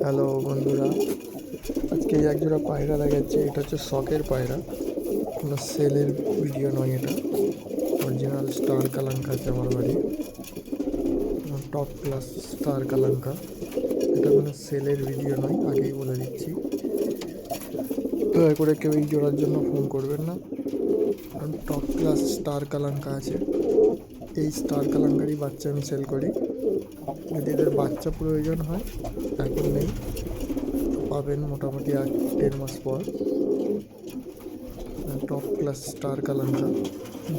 Hello বন্ধুরা, আজকে এক জোড়া পায়রা দেখাচ্ছি। এটা হচ্ছে শখের পায়রা, কোনো সেলের ভিডিও নয়। এটা অরিজিনাল স্টার কালাঙ্কা আছে আমার বাড়ি, টপ ক্লাস স্টার কালাঙ্কা। এটা কোনো সেলের ভিডিও নয়, আগেই বলে দিচ্ছি। দয়া করে কেউ এই জোড়ার জন্য ফোন করবেন না, কারণ টপ ক্লাস স্টার কালাঙ্কা আছে। এই স্টার কালাঙ্কারই বাচ্চা আমি সেল করি। যদি এদের বাচ্চা প্রয়োজন হয়, এখন নেই, পাবেন মোটামুটি 8-10 মাস পর। টপ ক্লাস স্টার কালাঙ্কা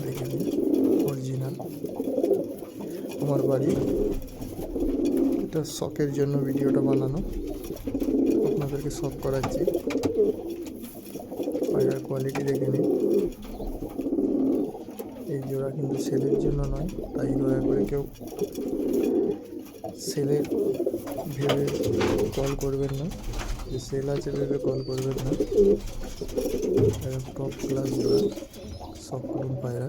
দেখে নিন, অরিজিনাল আমার বাড়ি। এটা শখের জন্য ভিডিওটা বানানো, আপনাদেরকে শখ করাচ্ছি। পায়রার কোয়ালিটি দেখে নিন। এই জোড়া কিন্তু সেলের জন্য নয়, তাই দয়া করে কেউ সেলের ভেবে কল করবেন না, যে সেল আছে ভেবে কল করবেন না। টপ ক্লাস জোড়া, শখ করুন পায়রা।